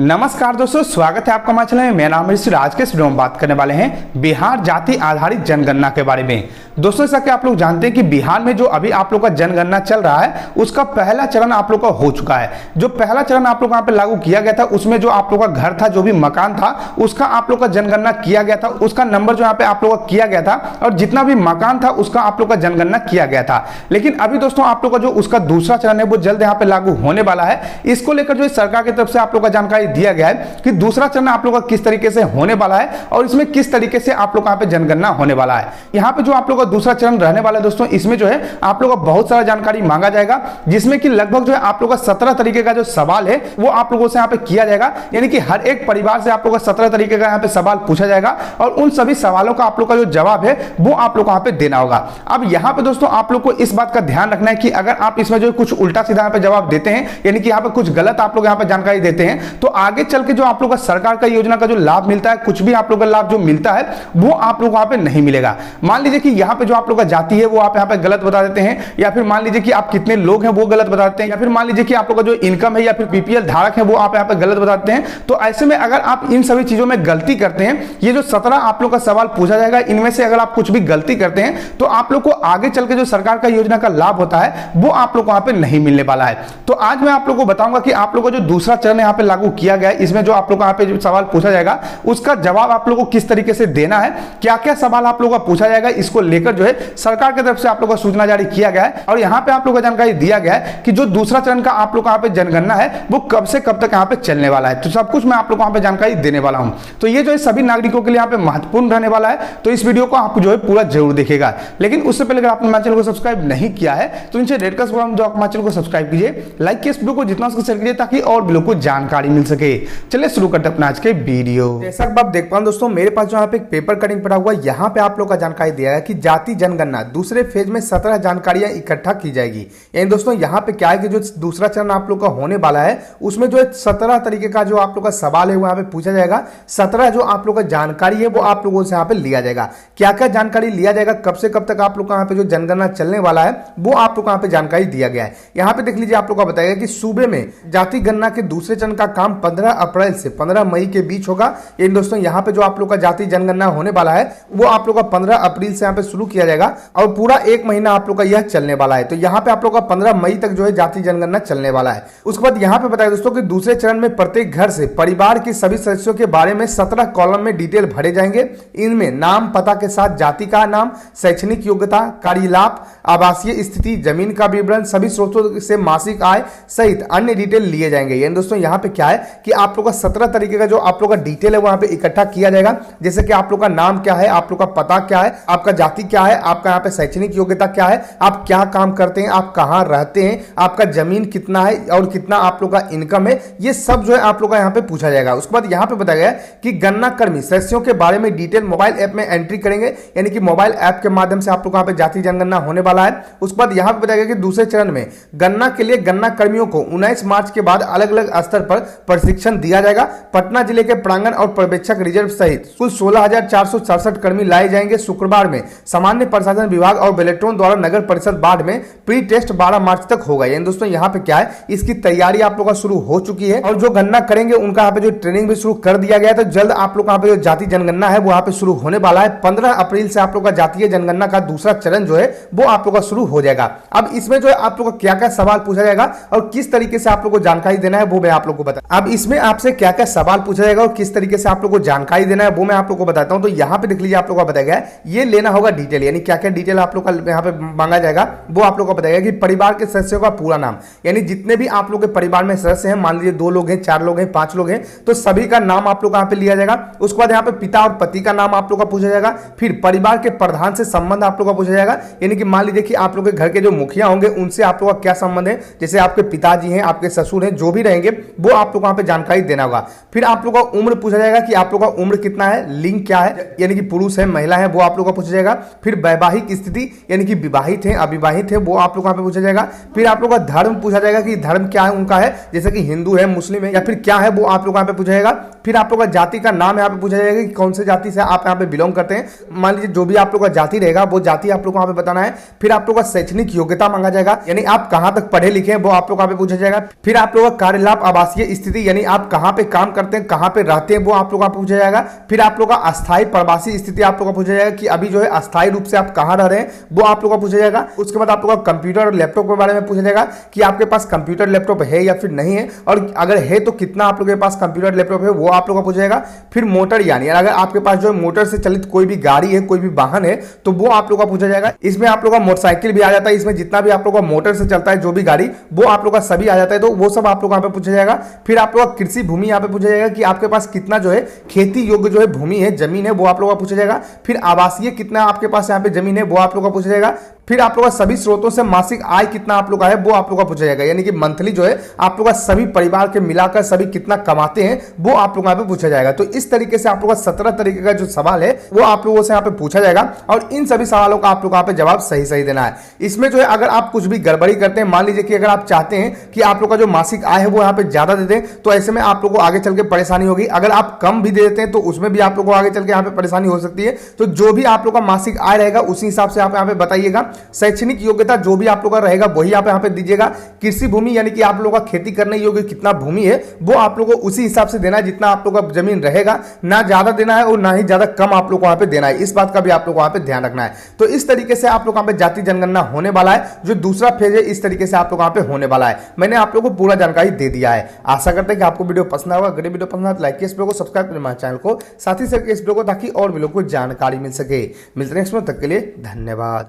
नमस्कार दोस्तों, स्वागत है आपका हमारे चैनल में। मेरा नाम है ऋषि। आज के इस वीडियो में बात करने वाले हैं बिहार जाति आधारित जनगणना के बारे में। दोस्तों, जैसा कि आप लोग जानते हैं कि बिहार में जो अभी आप लोग का जनगणना चल रहा है उसका पहला चरण आप लोग का हो चुका है। जो पहला चरण आप लोग यहाँ पे लागू किया गया था उसमें जो आप लोग का घर था, जो भी मकान था, उसका आप लोग का जनगणना किया गया था, उसका नंबर जो यहाँ पे आप लोग का किया गया था और जितना भी मकान था उसका आप लोग का जनगणना किया गया था। लेकिन अभी दोस्तों आप लोग का जो उसका दूसरा चरण है वो जल्द यहाँ पे लागू होने वाला है। इसको लेकर जो सरकार की तरफ से आप लोग का जानकारी दिया गया है कि दूसरा चरण आप लोग का किस तरीके से होने वाला है और इसमें किस तरीके से आप लोग यहाँ पे जनगणना होने वाला है। यहाँ पे जो आप लोग का दूसरा चरण रहने वाला है दोस्तों, इसमें जो है आप लोग का बहुत सारा जानकारी मांगा जाएगा, जिसमें कि लगभग जो है आप लोग का 17 तरीके का जो सवाल है वो आप लोगों से यहाँ पे किया जाएगा। यानी कि हर एक परिवार से आप लोग का 17 तरीके का यहाँ पे सवाल पूछा जाएगा और उन सभी सवालों का आप लोग का जो जवाब है वो आप लोग को यहाँ पे देना होगा। अब यहाँ पे दोस्तों आप लोग को इस बात का ध्यान रखना है कि अगर आप इसमें जो कुछ उल्टा सीधा यहाँ पे जवाब देते हैं, यानी कि यहाँ पे कुछ गलत आप लोग यहाँ पे जानकारी देते हैं, तो आगे चल के जो आप लोग का सरकार का योजना का जो लाभ मिलता है, कुछ भी आप लोग का लाभ जो मिलता है वो आप लोग वहां पे नहीं मिलेगा। मान लीजिए कि यहाँ पे जो आप लोग का जाति है वो आप यहाँ पे गलत बता देते हैं, या फिर मान लीजिए कि आप कितने लोग हैं वो गलत बता देते हैं, या फिर मान लीजिए कि आप लोग का जो इनकम है या फिर बीपीएल धारक है वो आप यहाँ पे गलत बताते हैं। तो ऐसे में अगर आप इन सभी चीजों में गलती करते हैं, ये जो 17 आप लोग का सवाल पूछा जाएगा, इनमें से अगर आप कुछ भी गलती करते हैं तो आप लोग को आगे चल के जो सरकार का योजना का लाभ होता है वो आप लोग को वहां पे नहीं मिलने वाला है। तो आज मैं आप लोग को बताऊंगा कि आप लोग को जो दूसरा चरण यहाँ पे लागू किया गया है, इसमें जो आप लोग यहाँ पे जो सवाल पूछा जाएगा उसका जवाब आप लोगों को किस तरीके से देना है, क्या क्या सवाल आप लोगों का पूछा जाएगा, इसको लेकर जो है सरकार की तरफ से आप लोगों को सूचना जारी किया गया है। और यहाँ पे आप लोगों को जानकारी दिया गया है कि जो दूसरा चरण का आप लोग यहाँ पे जनगणना है वो कब से कब तक यहाँ पे चलने वाला है। तो सब कुछ मैं आप लोग को यहाँ पे जानकारी देने वाला हूँ। तो ये जो है सभी नागरिकों के लिए यहाँ पे महत्वपूर्ण रहने वाला है, तो इस वीडियो को आप जो है पूरा जरूर देखिएगा। लेकिन उससे पहले अगर आपने हमारे चैनल को सब्सक्राइब नहीं किया है तो नीचे रेड का बटन जो हमारे चैनल को सब्सक्राइब कीजिए, लाइक कीजिए इस वीडियो को, जितना उसको शेयर कीजिए ताकि और भी लोगों को जानकारी मिल सके। चलिए शुरू करते हैं अपना आज के वीडियो। जैसा कि आप देख पाए दोस्तों, मेरे पास जो यहाँ पे एक पेपर कटिंग पड़ा हुआ है, यहाँ पे आप लोग का जानकारी दिया है कि जाति जनगणना दूसरे फेज में 17 जानकारियां इकट्ठा की जाएगी। यानी दोस्तों यहाँ पे क्या है कि जो दूसरा चरण आप लोग का होने वाला है उसमें जो 17 तरीके का जो आप लोग का सवाल है वो यहाँ पे पूछा जाएगा। 17 जो आप लोग का जानकारी है वो आप लोगों से यहाँ पे लिया जाएगा। क्या क्या जानकारी लिया जाएगा, कब से कब तक आप लोग का यहाँ पे जो जनगणना चलने वाला है वो आप लोग को यहाँ पे जानकारी दिया गया है। यहाँ पे देख लीजिए, आप लोग का बताएगा कि सूबे में जाति गणना के दूसरे चरण का काम 15 अप्रैल से 15 मई के बीच होगा। यानी दोस्तों यहाँ पे जो आप लोग का जाति जनगणना होने वाला है वो आप लोग का 15 अप्रैल से यहाँ पे शुरू किया जाएगा और पूरा एक महीना आप लोग का यह चलने वाला है। तो यहाँ पे आप लोग का 15 मई तक जो है जाति जनगणना चलने वाला है। उसके बाद यहाँ पे बताया दोस्तों कि दूसरे चरण में प्रत्येक घर से परिवार के सभी सदस्यों के बारे में 17 कॉलम में डिटेल भरे जाएंगे। इनमें नाम, पता के साथ जाति का नाम, शैक्षणिक योग्यता, कार्यलाभ, आवासीय स्थिति, जमीन का विवरण, सभी स्रोतों से मासिक आय सहित अन्य डिटेल लिए जाएंगे। यानी दोस्तों यहाँ पे क्या है कि आप लोग का 17 तरीके का जो आप लोग का डिटेल है वहां पे इकट्ठा किया जाएगा। जैसे कि आप लोग का नाम क्या है, आप लोग का पता क्या है, आपका जाति क्या है, आपका यहाँ पे शैक्षणिक योग्यता क्या है, आप क्या काम करते हैं, आप कहाँ रहते हैं, आपका जमीन कितना है और कितना आप लोग का इनकम है, ये सब जो है आप लोग का यहाँ पे पूछा जाएगा। उसके बाद यहाँ पे बताया गया कि गणना कर्मी सदस्यों के बारे में डिटेल मोबाइल ऐप में एंट्री करेंगे। यानी कि मोबाइल ऐप के माध्यम से आप लोग यहाँ पे जाति जनगणना होने वाला है। उसके बाद यहाँ पे बताया गया कि दूसरे चरण में गणना के लिए गणना कर्मियों को 19 मार्च के बाद अलग अलग स्तर पर प्रशिक्षण दिया जाएगा। पटना जिले के प्रांगण और पर्यवेक्षक रिजर्व सहित कुल 16,467 कर्मी लाए जाएंगे। शुक्रवार में सामान्य प्रशासन विभाग और बेलेट्रॉन द्वारा नगर परिषद बाढ़ में प्री टेस्ट 12 मार्च तक होगा। यानी दोस्तों यहाँ पे क्या है, इसकी तैयारी आप लोग का शुरू हो चुकी है और जो गणना करेंगे उनका यहाँ पे जो ट्रेनिंग भी शुरू कर दिया गया है। तो जल्द आप लोग यहाँ पे जो जाति जनगणना है वो यहाँ पे शुरू होने वाला है। 15 अप्रैल से आप लोग का जातीय जनगणना का दूसरा चरण जो है वो आप लोग का शुरू हो जाएगा। अब इसमें जो है आप लोग का क्या क्या सवाल पूछा जाएगा और किस तरीके से आप लोग को जानकारी देना है वो मैं आप लोग को बता। अब इसमें आपसे क्या क्या सवाल पूछा जाएगा और किस तरीके से आप लोग को जानकारी देना है वो मैं आप लोग को बताता हूं। तो यहाँ पे देख लीजिए, आप लोग को बताया गया है ये लेना होगा डिटेल, यानी क्या क्या डिटेल आप लोग का यहाँ पे मांगा जाएगा वो आप लोग को बताएगा कि परिवार के सदस्यों का पूरा नाम, यानी जितने भी आप लोग के परिवार में सदस्य हैं, मान लीजिए 2 लोग हैं, 4 लोग हैं, 5 लोग हैं, तो सभी का नाम आप लोग यहाँ पे लिया जाएगा। उसके बाद यहाँ पे पिता और पति का नाम आप लोग का पूछा जाएगा। फिर परिवार के प्रधान से संबंध आप लोग का पूछा जाएगा, यानी कि मान लीजिए कि आप लोग के घर के जो मुखिया होंगे उनसे आप लोग का क्या संबंध है, जैसे आपके पिताजी हैं, आपके ससुर हैं, जो भी रहेंगे वो आप लोग वहां पे जानकारी देना होगा। फिर आप लोग का उम्र पूछा जाएगा कि आप लोग का उम्र कितना है, लिंग क्या है, यानी कि पुरुष है महिला है वो आप लोग का पूछा जाएगा। फिर वैवाहिक स्थिति, यानी कि विवाहित है अविवाहित है वो आप लोग वहां पे पूछा जाएगा। फिर आप लोग का धर्म पूछा जाएगा कि धर्म क्या है उनका है, जैसे कि हिंदू है, मुस्लिम है या फिर क्या है वो आप लोग वहां पे पूछा जाएगा। फिर आप लोग का जाति का नाम यहाँ पे पूछा जाएगा कि कौन से जाति से आप यहाँ पे बिलोंग करते हैं। मान लीजिए जो भी आप लोग का जाति रहेगा वो जाति आप लोग को वहां पे बताना है। फिर आप लोग का शैक्षणिक योग्यता मांगा जाएगा, यानी आप कहां तक पढ़े लिखे हैं वो आप लोग वहां पे पूछा जाएगा। फिर आप लोग का कार्यलाभ, आवासीय स्थिति स्थिति यानी आप कहां पे काम करते हैं, कहां पे रहते हैं, वो आप लोगों का पूछा जाएगा। फिर आप लोगों का अस्थायी प्रवासी स्थिति आप लोगों का पूछा जाएगा कि अभी जो है अस्थायी रूप से आप कहां रह रहे हैं, वो आप लोगों का पूछा जाएगा। उसके बाद आप लोगों का कंप्यूटर और लैपटॉप के बारे में पूछा जाएगा कि आपके पास कंप्यूटर लैपटॉप है या फिर नहीं है, और अगर है तो कितना आप लोगों के पास कंप्यूटर लैपटॉप है, वो आप लोगों का पूछा जाएगा। फिर मोटर यानी अगर आपके पास जो है मोटर से चलित कोई भी गाड़ी है, कोई भी वाहन है, तो वो आप लोगों का पूछा जाएगा। इसमें आप लोगों का मोटरसाइकिल भी आ जाता है, इसमें जितना भी आप लोगों का मोटर से चलता है जो भी गाड़ी, वो आप लोगों का सभी आ जाता है, तो वो सब आप लोगों का पूछा जाएगा। फिर आप लोगों का कृषि भूमि यहाँ पे पूछा जाएगा कि आपके पास कितना जो है खेती योग्य जो है भूमि है, जमीन है, वो आप लोगों का पूछा जाएगा। फिर आवासीय कितना आपके पास यहाँ पे जमीन है, वो आप लोगों का पूछा जाएगा। फिर आप लोगों का सभी स्रोतों से मासिक आय कितना आप लोगों का है, वो आप लोगों का पूछा जाएगा, यानी कि मंथली जो है आप लोगों का सभी परिवार के मिलाकर सभी कितना कमाते हैं, वो आप लोगों का पूछा जाएगा। तो इस तरीके से आप लोगों का 17 तरीके का जो सवाल है वो आप लोगों से यहाँ पे पूछा जाएगा, और इन सभी सवालों का आप लोगों को जवाब सही सही देना है। इसमें जो है अगर आप कुछ भी गड़बड़ी करते हैं, मान लीजिए कि अगर आप चाहते हैं कि आप लोग का जो मासिक आय है वो यहाँ पे ज्यादा दे दें, तो ऐसे में आप लोगों को आगे चल के परेशानी होगी। अगर आप कम भी दे देते हैं तो उसमें भी आप लोगों को आगे चल के यहाँ पे परेशानी हो सकती है। तो जो भी आप लोग का मासिक आय रहेगा उसी हिसाब से आप यहाँ पे बताइएगा। शैक्षणिक योग्यता जो भी आप लोग का रहेगा वही आप यहाँ पे दीजिएगा। कृषि भूमि यानी कि आप लोगों का खेती करने योग्य कितना भूमि है, वो आप लोगों को उसी हिसाब से देना है जितना आप लोग का जमीन रहेगा, ना ज्यादा देना है और ना ही ज्यादा कम आप लोग को यहाँ पे देना है। इस बात का भी आप लोग को यहाँ पे ध्यान रखना है। तो इस तरीके से आप लोग यहाँ पे जाति जनगणना होने वाला है। जो दूसरा फेज है इस तरीके से आप लोग यहाँ पे होने वाला है। मैंने आप लोगों को पूरा जानकारी दे दिया है। आशा करते हैं कि आपको वीडियो पसंद होगा। अगर वीडियो पसंद आए तो लाइक कीजिए, इस वीडियो को सब्सक्राइब करें हमारे चैनल को, साथ ही शेयर कीजिए इस वीडियो को, ताकि और भी लोगों को जानकारी मिल सके। मिलते हैं नेक्स्ट में, तब तक के लिए धन्यवाद।